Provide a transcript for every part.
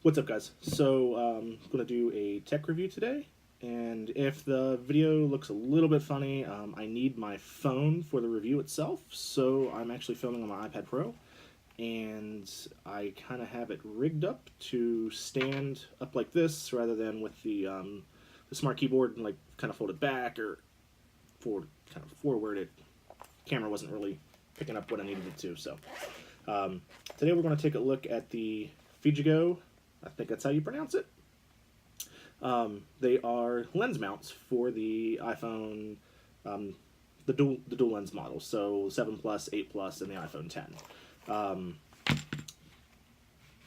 What's up, guys? So I'm going to do a tech review today, and if the video looks a little bit funny, I need my phone for the review itself, so I'm actually filming on my iPad Pro, and I kind of have it rigged up to stand up like this rather than with the smart keyboard and like kind of folded back or kind of forward. Camera wasn't really picking up what I needed it to, so today we're going to take a look at the FEGEGO. I think that's how you pronounce it. They are lens mounts for the iPhone, the dual lens model, so 7 Plus, 8 Plus, and the iPhone 10.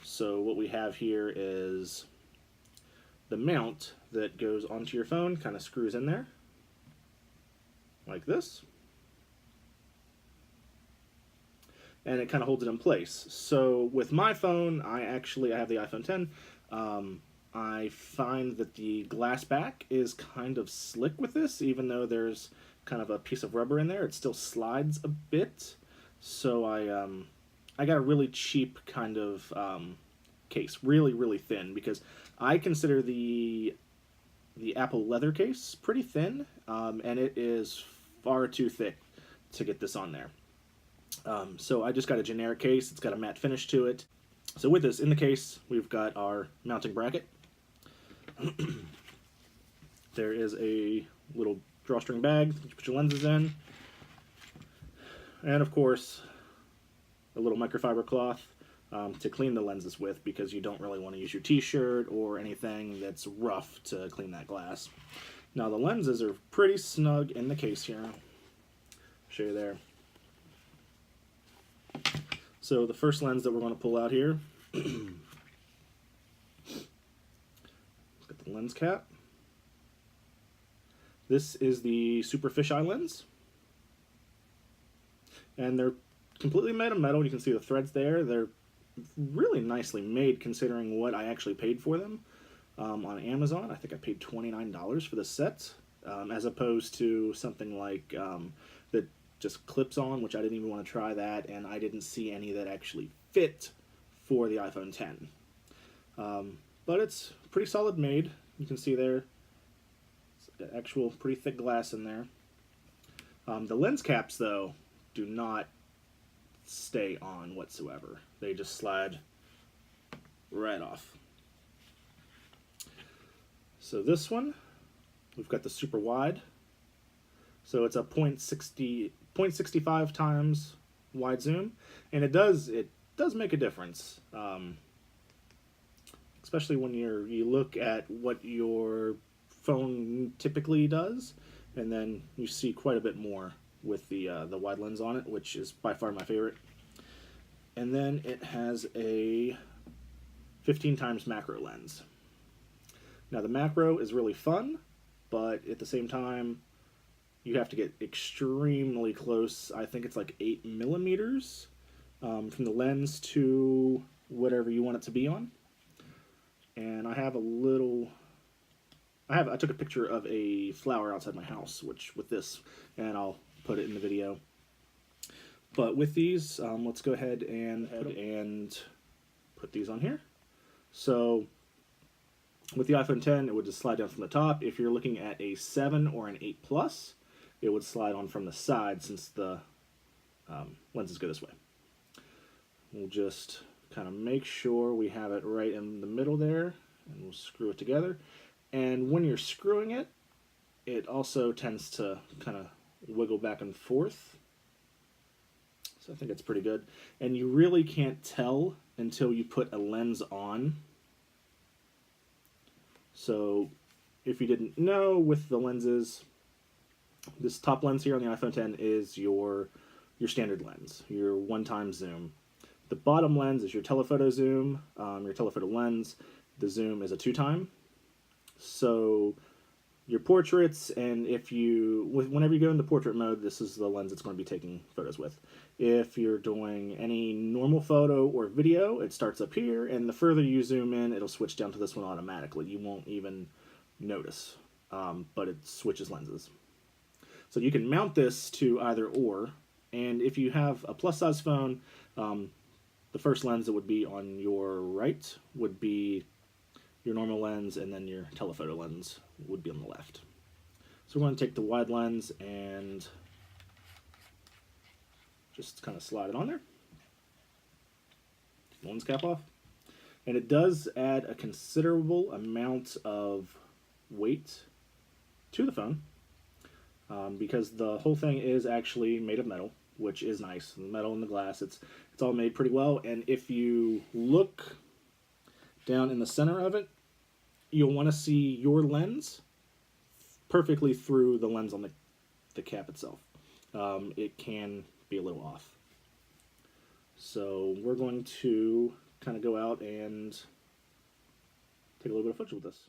So what we have here is the mount that goes onto your phone, kind of screws in there, like this. And it kind of holds it in place. So with my phone, I have the iPhone 10. I find that the glass back is kind of slick with this, even though there's kind of a piece of rubber in there. It still slides a bit. So I got a really cheap kind of case, really thin, because I consider the Apple leather case pretty thin, and it is far too thick to get this on there. So I just got a generic case. It's got a matte finish to it. So with this, in the case, we've got our mounting bracket. There is a little drawstring bag that you put your lenses in. And of course, a little microfiber cloth to clean the lenses with, because you don't really want to use your t-shirt or anything that's rough to clean that glass. Now the lenses are pretty snug in the case here. I'll show you there. So the first lens that we're going to pull out here, got the lens cap. This is the Super Fisheye lens, and they're completely made of metal. You can see the threads there. They're really nicely made considering what I actually paid for them on Amazon. I think I paid $29 for the set, as opposed to something like that just clips on, which I didn't even want to try that, and I didn't see any that actually fit for the iPhone 10. But it's pretty solid made. You can see there, it's actual pretty thick glass in there. The lens caps, though, do not stay on whatsoever. They just slide right off. So this one, we've got the super wide. So it's a 0.65 times wide zoom, and it does make a difference, especially when you look at what your phone typically does, and then you see quite a bit more with the wide lens on it, which is by far my favorite. And then it has a 15 times macro lens. Now the macro is really fun, but at the same time, you have to get extremely close. I think it's like 8 millimeters from the lens to whatever you want it to be on. And I have a little, I took a picture of a flower outside my house, with this, and I'll put it in the video. But with these, let's go ahead and put these on here. So with the iPhone 10, it would just slide down from the top. If you're looking at a 7 or an 8 Plus, it would slide on from the side, since the lenses go this way. We'll just kind of make sure we have it right in the middle there, and we'll screw it together. And when you're screwing it, it also tends to kind of wiggle back and forth. So I think it's pretty good. And you really can't tell until you put a lens on. So if you didn't know, with the lenses, this top lens here on the iPhone 10 is your standard lens, your 1-time zoom. The bottom lens is your telephoto zoom, your telephoto lens. The zoom is a 2-time. So your portraits, and whenever you go into portrait mode, this is the lens it's going to be taking photos with. If you're doing any normal photo or video, it starts up here, and the further you zoom in, it'll switch down to this one automatically. You won't even notice, but it switches lenses. So you can mount this to either or, and if you have a plus size phone, the first lens that would be on your right would be your normal lens, and then your telephoto lens would be on the left. So we're going to take the wide lens and just kind of slide it on there. Take the lens cap off. And it does add a considerable amount of weight to the phone, because the whole thing is actually made of metal, which is nice. The metal and the glass, it's all made pretty well. And if you look down in the center of it, you'll want to see your lens perfectly through the lens on the cap itself. It can be a little off. So we're going to kind of go out and take a little bit of footage with this.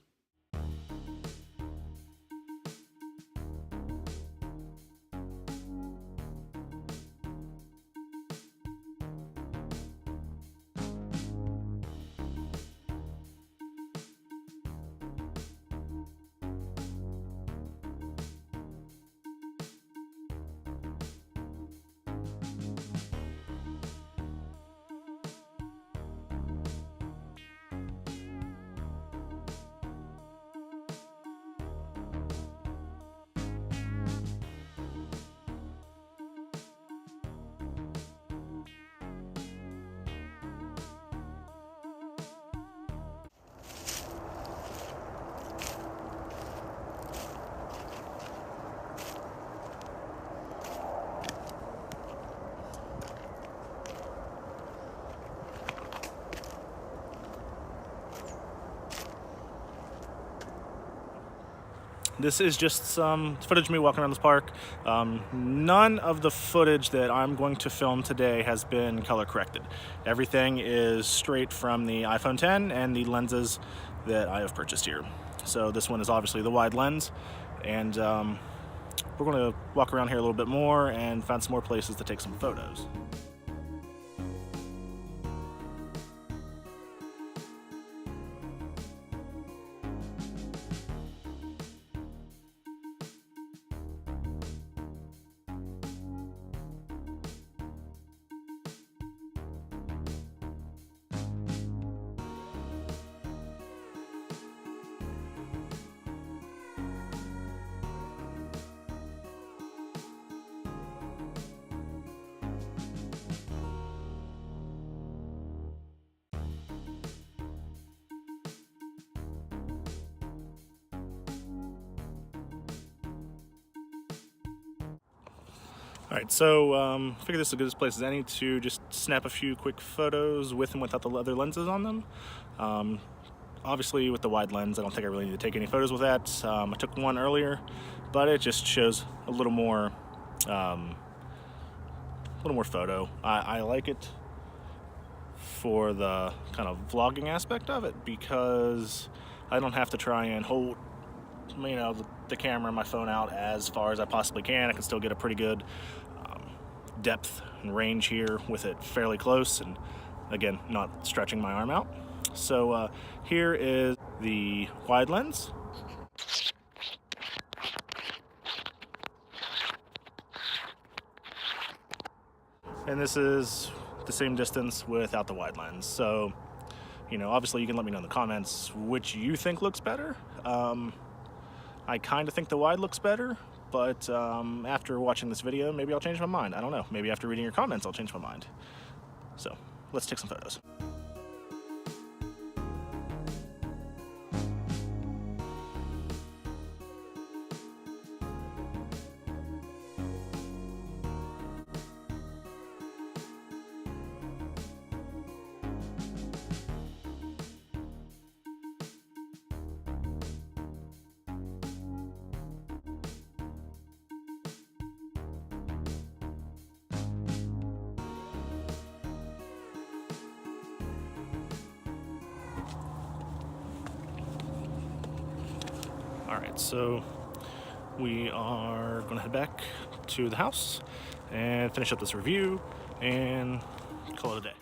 This is just some footage of me walking around this park. None of the footage that I'm going to film today has been color corrected. Everything is straight from the iPhone 10 and the lenses that I have purchased here. So this one is obviously the wide lens, and we're going to walk around here a little bit more and find some more places to take some photos. All right, so I figure this is a good place as any to just snap a few quick photos with and without the other lenses on them. Obviously, with the wide lens, I don't think I really need to take any photos with that. I took one earlier, but it just shows a little more photo. I like it for the kind of vlogging aspect of it, because I don't have to try and hold, you know, the camera and my phone out as far as I possibly can. I can still get a pretty good depth and range here with it fairly close, and again, not stretching my arm out. So here is the wide lens. And this is the same distance without the wide lens. So, you know, obviously you can let me know in the comments which you think looks better. I kind of think the wide looks better, but after watching this video, maybe I'll change my mind. I don't know. Maybe after reading your comments, I'll change my mind. So let's take some photos. All right, so we are going to head back to the house and finish up this review and call it a day.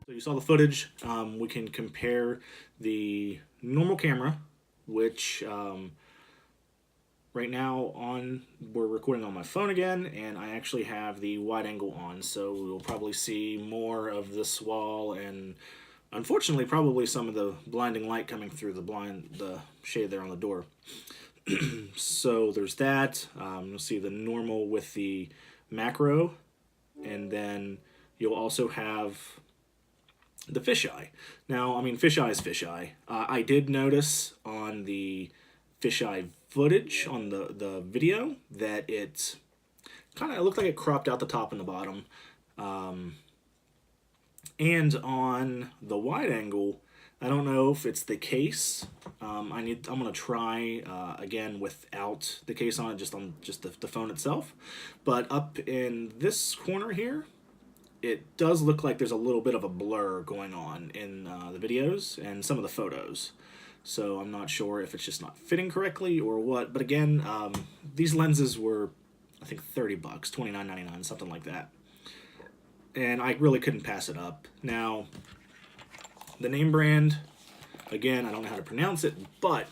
So you saw the footage. We can compare the normal camera, which right now we're recording on my phone again, and I actually have the wide angle on, so we'll probably see more of this wall and unfortunately probably some of the blinding light coming through the shade there on the door. So there's that. You'll see the normal with the macro, and then you'll also have the fisheye. Now, I mean, fisheye is fisheye. I did notice on the fisheye footage on the video that it looked like it cropped out the top and the bottom. And on the wide angle, I don't know if it's the case. I'm gonna try again without the case on it, just on the phone itself. But up in this corner here, it does look like there's a little bit of a blur going on in the videos and some of the photos. So I'm not sure if it's just not fitting correctly or what. But again, these lenses were, I think, $30, $29.99, something like that. And I really couldn't pass it up. Now, the name brand, again, I don't know how to pronounce it, but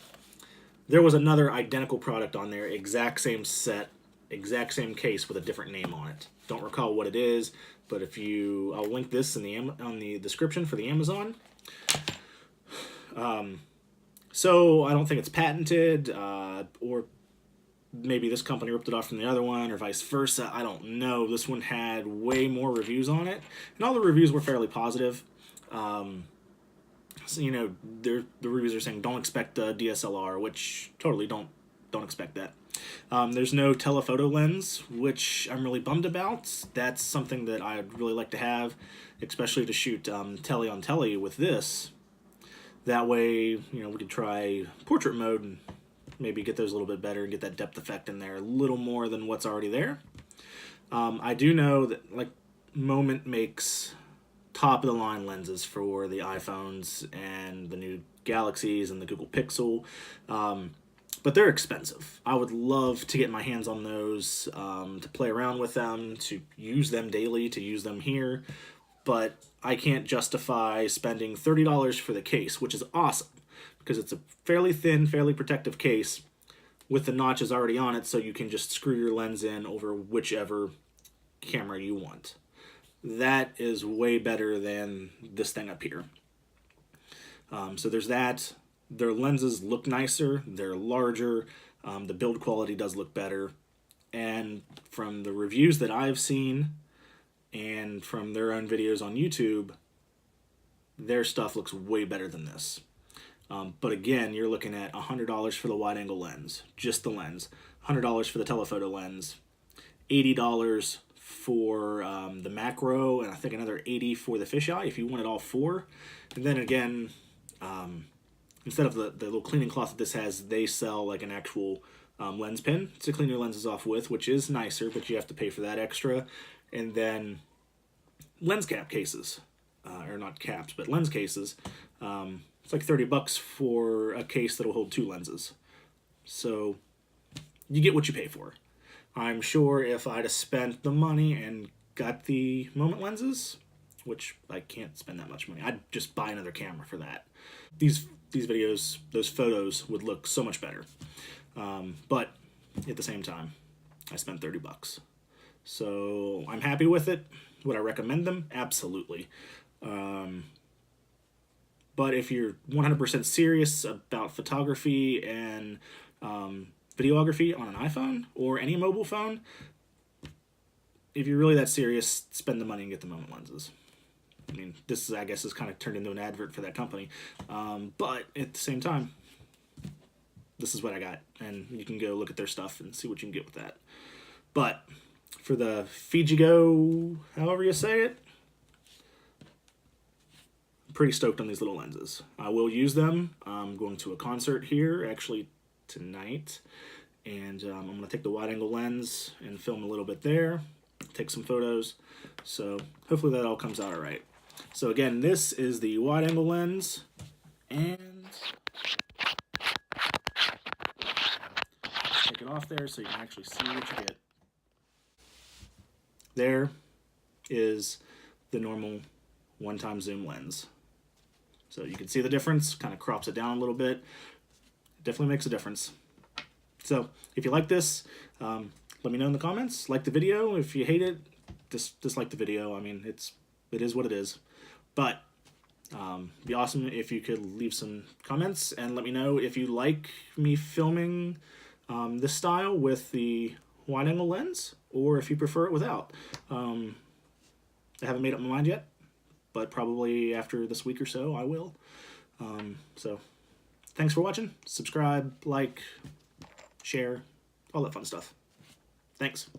there was another identical product on there, exact same set, exact same case with a different name on it. Don't recall what it is, but I'll link this on the description for the Amazon. So I don't think it's patented, or maybe this company ripped it off from the other one, or vice versa. I don't know. This one had way more reviews on it, and all the reviews were fairly positive. So, the reviews are saying don't expect a DSLR, which totally don't expect that. There's no telephoto lens, which I'm really bummed about. That's something that I'd really like to have, especially to shoot tele on tele with this. That way, we could try portrait mode and maybe get those a little bit better and get that depth effect in there a little more than what's already there. I do know that Moment makes top of the line lenses for the iPhones and the new Galaxies and the Google Pixel, but they're expensive. I would love to get my hands on those, to play around with them, to use them daily, to use them here, but I can't justify spending $30 for the case, which is awesome because it's a fairly thin, fairly protective case with the notches already on it, so you can just screw your lens in over whichever camera you want. That is way better than this thing up here. So there's that. Their lenses look nicer. They're larger. The build quality does look better. And from the reviews that I've seen and from their own videos on YouTube, their stuff looks way better than this. But again, you're looking at $100 for the wide-angle lens, just the lens, $100 for the telephoto lens, $80 for the macro, and I think another $80 for the fisheye if you wanted all four. And then again, instead of the little cleaning cloth that this has, they sell like an actual lens pen to clean your lenses off with, which is nicer, but you have to pay for that extra. And then lens cap cases, or not caps, but lens cases. It's like $30 for a case that'll hold two lenses. So you get what you pay for. I'm sure if I'd have spent the money and got the Moment lenses, which I can't spend that much money, I'd just buy another camera for that. These videos, those photos would look so much better. But at the same time, I spent $30. So I'm happy with it. Would I recommend them? Absolutely. But if you're 100% serious about photography and videography on an iPhone or any mobile phone, if you're really that serious, spend the money and get the Moment lenses. I mean, this is, I guess, is kind of turned into an advert for that company. But at the same time, this is what I got. And you can go look at their stuff and see what you can get with that. But for the FEGEGO, however you say it, I'm pretty stoked on these little lenses. I will use them. I'm going to a concert here, actually tonight. And I'm going to take the wide-angle lens and film a little bit there, take some photos. So hopefully that all comes out all right. So again, this is the wide-angle lens, and take it off there so you can actually see what you get. There is the normal 1x zoom lens. So you can see the difference, kind of crops it down a little bit. It definitely makes a difference. So if you like this, let me know in the comments. Like the video. If you hate it, dislike the video. I mean, it is what it is. But it'd be awesome if you could leave some comments and let me know if you like me filming this style with the wide-angle lens, or if you prefer it without. I haven't made up my mind yet, but probably after this week or so, I will. So thanks for watching. Subscribe, like, share, all that fun stuff. Thanks.